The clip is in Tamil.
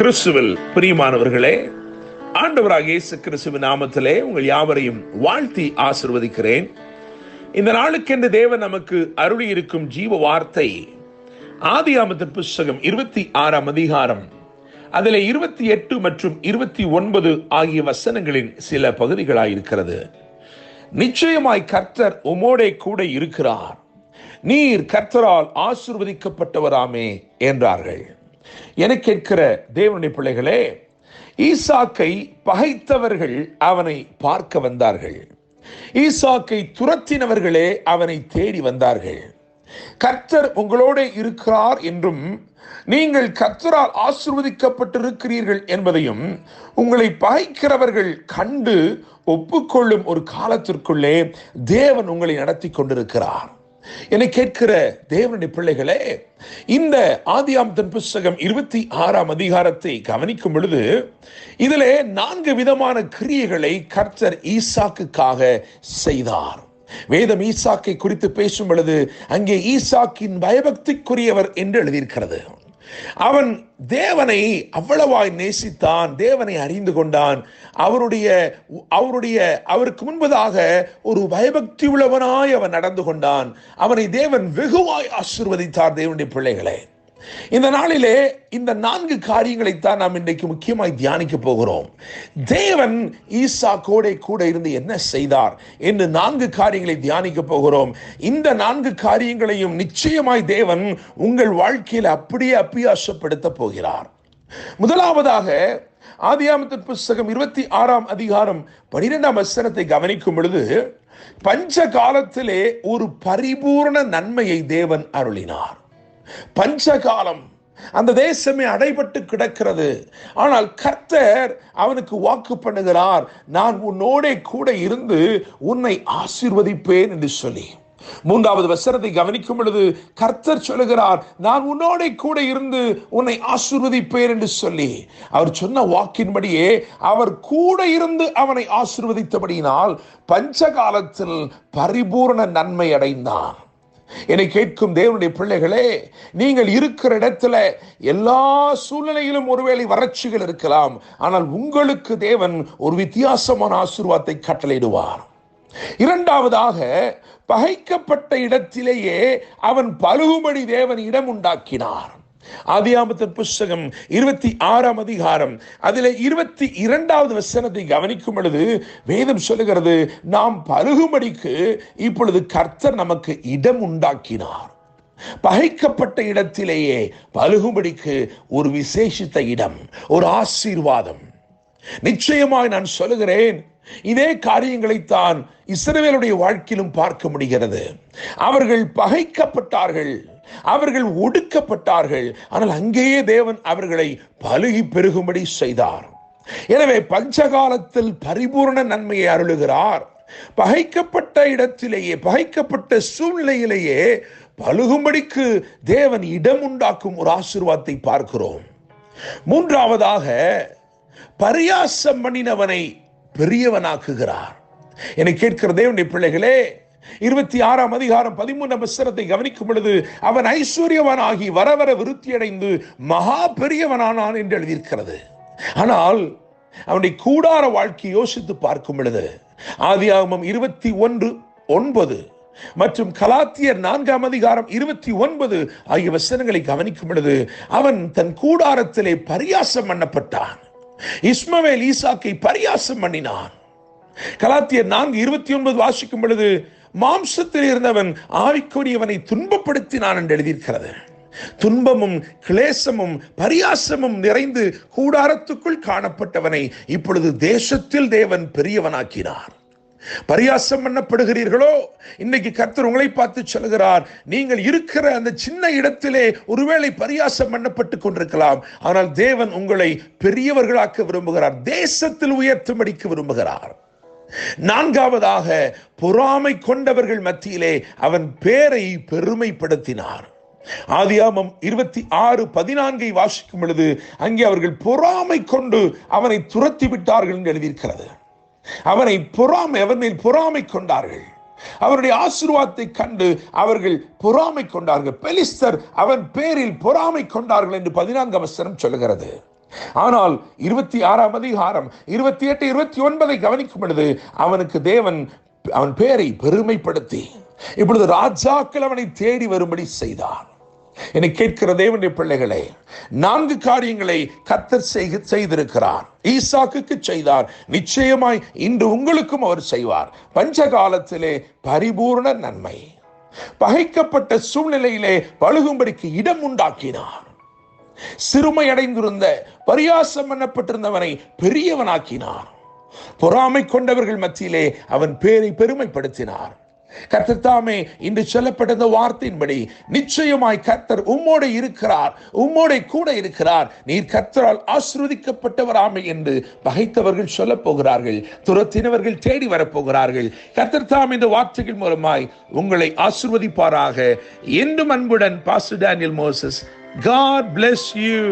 கிறிஸ்துவில் பிரியமானவர்களே, ஆண்டவராகிய இயேசு கிறிஸ்துவின் நாமத்திலே உங்கள் யாவரையும் வாழ்த்தி ஆசீர்வதிக்கிறேன். இந்த நாளுக்கென்று தேவன் நமக்கு அருளி இருக்கும் ஜீவ வார்த்தை ஆதியாகமத்தின் புஸ்தகம் 26ஆம் அதிகாரம், அதிலே 28 மற்றும் 29 ஆகிய வசனங்களின் சில பகுதிகளாயிருக்கிறது. நிச்சயமாய் கர்த்தர் உம்மோடே கூட இருக்கிறார், நீர் கர்த்தரால் ஆசீர்வதிக்கப்பட்டவராமே என்றார்கள். என கேட்கிற தேவனுடைய பிள்ளைகளே, ஈசாக்கை பகைத்தவர்கள் அவனை பார்க்க வந்தார்கள். ஈசாக்கை துரத்தினவர்களே அவனை தேடி வந்தார்கள். கர்த்தர் உங்களோட இருக்கிறார் என்றும் நீங்கள் கர்த்தரால் ஆசீர்வதிக்கப்பட்டிருக்கிறீர்கள் என்பதையும் உங்களை பகைக்கிறவர்கள் கண்டு ஒப்புக்கொள்ளும் ஒரு காலத்திற்குள்ளே தேவன் உங்களை நடத்தி கொண்டிருக்கிறார். என்னை கேட்கிற தேவனுடைய பிள்ளைகளே, இந்த ஆதியாகமத்தின் புஸ்தகம் 26ஆம் அதிகாரத்தை கவனிக்கும் பொழுது இதிலே 4 விதமான கிரியைகளை கர்த்தர் ஈசாக்குக்காக செய்தார். வேதம் ஈசாக்கை குறித்து பேசும் பொழுது அங்கே ஈசாக்கின் பயபக்திக்குரியவர் என்று எழுதியிருக்கிறது. அவன் தேவனை அவ்வளவாய் நேசித்தான், தேவனை அறிந்து கொண்டான். அவருக்கு முன்பதாக ஒரு பயபக்தி உள்ளவனாய் அவன் நடந்து கொண்டான். அவனை தேவன் வெகுவாய் ஆசீர்வதித்தார். தேவனுடைய பிள்ளைகளே, இந்த நாளிலே இந்த 4 காரியங்களைத்தான் நாம் இன்றைக்கு முக்கியமாய் தியானிக்க போகிறோம். தேவன் ஈசாக்கோட கூட இருந்து என்ன செய்தார் என்று 4 காரியங்களை தியானிக்க போகிறோம். இந்த 4 காரியங்களையும் நிச்சயமாய் தேவன் உங்கள் வாழ்க்கையில் அப்படியே அப்பியாசப்படுத்த போகிறார். முதலாவதாக ஆதியாகமத்தின் புஸ்தகம் 26ஆம் அதிகாரம் 12ஆம் வசனத்தை கவனிக்கும் பொழுது, பஞ்ச காலத்திலே ஒரு பரிபூர்ண நன்மையை தேவன் அருளினார். பஞ்சகாலம், அந்த தேசமே அடைபட்டு கிடக்கிறது. ஆனால் கர்த்தர் அவனுக்கு வாக்கு பண்ணுகிறார், நான் உன்னோட கூட இருந்து உன்னை ஆசீர்வதிப்பேன் என்று சொல்லி. 3வது வசனத்தை கவனிக்கும் பொழுது கர்த்தர் சொல்லுகிறார், நான் உன்னோட கூட இருந்து உன்னை ஆசீர்வதிப்பேன் என்று சொல்லி. அவர் சொன்ன வாக்கின்படியே அவர் கூட இருந்து அவனை ஆசீர்வதித்தபடியினால் பஞ்சகாலத்தில் பரிபூர்ண நன்மை அடைந்தான். என்னை கேட்கும் தேவனுடைய பிள்ளைகளே, நீங்கள் இருக்கிற இடத்துல எல்லா சூழ்நிலையிலும் ஒருவேளை வறட்சிகள் இருக்கலாம், ஆனால் உங்களுக்கு தேவன் ஒரு வித்தியாசமான ஆசீர்வாதத்தை கட்டளையிடுவார். இரண்டாவதாக, பகைக்கப்பட்ட இடத்திலேயே அவன் பலுகும்படி தேவன் இடம் உண்டாக்கினார். ஆதியாகமத்தின் புஸ்தகம் 26ஆம் அதிகாரம் அதிலே 22வது வசனத்தை கவனிக்கும் பொழுது வேதம் சொல்லுகிறது, நாம் பலுகும்படிக்கு இப்பொழுது கர்த்தர் நமக்கு இடம் உண்டாக்கினார். பகைக்கப்பட்ட இடத்திலேயே பலுகும்படிக்கு ஒரு விசேஷித்த இடம், ஒரு ஆசீர்வாதம். நிச்சயமாய் நான் சொல்லுகிறேன், இதே காரியங்களைத்தான் இஸ்ரவேலுடைய வாழ்க்கையிலும் பார்க்க முடிகிறது. அவர்கள் பகைக்கப்பட்டார்கள், அவர்கள் ஒடுக்கப்பட்டார்கள், ஆனால் அங்கேயே தேவன் அவர்களை பலுகி பெருகும்படி செய்தார். எனவே பஞ்சகாலத்தில் பரிபூர்ண நன்மையை அருளுகிறார். பகைக்கப்பட்ட இடத்திலேயே, பகைக்கப்பட்ட சூழ்நிலையிலேயே பலுகும்படிக்கு தேவன் இடம் உண்டாக்கும் ஒரு ஆசீர்வாதத்தை பார்க்கிறோம். மூன்றாவதாக, பரியாசம் பண்ணினவனை பெரியவனாக்குகிறார். என்னை கேட்கிற தேவனுடைய பிள்ளைகளே, 26ஆம் அதிகாரம் 13ஆம் வசனத்தை கவனிக்கும் பொழுது அவன் ஐஸ்வர்யவனாகி வர வர விருத்தியடைந்து மகா பெரியவனானான் என்று எழுதியிருக்கிறது. ஆனால் அவனுடைய கூடார வாழ்க்கை யோசித்து பார்க்கும் பொழுது ஆதியாகமம் 21:9 மற்றும் கலாத்தியர் 4ஆம் அதிகாரம் 29 ஆகிய வசனங்களை கவனிக்கும் பொழுது அவன் தன் கூடாரத்திலே பரியாசம் பண்ணப்பட்டான். இஸ்மவேல் ஈசாக்கை பரியாசம் பண்ணினான். கலாத்தியர் 4:29 வாசிக்கும் பொழுது மாம்சத்தில் இருந்தவன் ஆவிக்குரியவனை துன்பப்படுத்தினான் என்று எழுதியிருக்கிறது. துன்பமும் கிளேசமும் பரியாசமும் நிறைந்து கூடாரத்துக்குள் காணப்பட்டவனை இப்பொழுது தேசத்தில் தேவன் பெரியவனாக்கினார். பரியாசம் பண்ணப்படுகிறீர்களோ, இன்னைக்கு கர்த்தர் உங்களை பார்த்து சொல்கிறார், நீங்கள் இருக்கிற அந்த சின்ன இடத்திலே ஒருவேளை பரியாசம் பண்ணப்பட்டு கொண்டிருக்கலாம், ஆனால் தேவன் உங்களை பெரியவர்களாக்க விரும்புகிறார், தேசத்தில் உயர்த்தும்படிக்கு விரும்புகிறார். நான்காவதாக, பொறாமை கொண்டவர்கள் மத்தியிலே அவன் பேரை பெருமைப்படுத்தினார். ஆதியாகமம் 26:14 வாசிக்கும் பொழுது அங்கே அவர்கள் பொறாமை கொண்டு அவனை துரத்தி விட்டார்கள் என்று எழுதியிருக்கிறது. அவன் மேல் பொறாமை கொண்டார்கள். அவருடைய ஆசீர்வாதத்தை கண்டு அவர்கள் பொறாமை கொண்டார்கள். பெலிஸ்தர் அவன் பேரில் பொறாமை கொண்டார்கள் என்று 14ஆம் வசனம் சொல்லுகிறது. ஆனால் 26ஆம் அதிகாரம் 28, 29 கவனிக்கும் பொழுது அவனுக்கு தேவன் அவன் பேரை பெருமைப்படுத்தி இப்பொழுது ராஜாக்கள் அவனை தேடி வரும்படி செய்தார். என்னை கேட்கிற தேவனுடைய பிள்ளைகளே, 4 காரியங்களை கர்த்தர் செய்திருக்கிறார். ஈசாக்குக்கு செய்தார், நிச்சயமாய் இன்று உங்களுக்கும் அவர் செய்வார். பஞ்சகாலத்திலே பரிபூர்ண நன்மை. பகைக்கப்பட்ட சூழ்நிலையிலே பழுகும்படிக்கு இடம் உண்டாக்கினார். சிறுமை அடைந்திருந்த பரியாசம் பண்ணப்பட்டிருந்தவனை பெரியவனாக்கினார். பொறாமை கொண்டவர்கள் மத்தியிலே அவன் பேரை பெருமைப்படுத்தினார். கர்த்தர் தாமே இன்று சொல்லப்பட்ட இந்த வார்த்தையின்படி நிச்சயமாய் கர்த்தர் உம்மோடு இருக்கிறார், உம்மோடு கூட இருக்கிறார், நீர் கர்த்தரால் ஆசீர்வதிக்கப்பட்டவராமே என்று பகைத்தவர்கள் சொல்ல போகிறார்கள், துரத்தினவர்கள் தேடி வரப்போகிறார்கள். கர்த்தர் தாமே இந்த வார்த்தைகள் மூலமாய் உங்களை ஆசீர்வதிப்பாராக. என்றும் அன்புடன் pastor Daniel Moses. God bless you.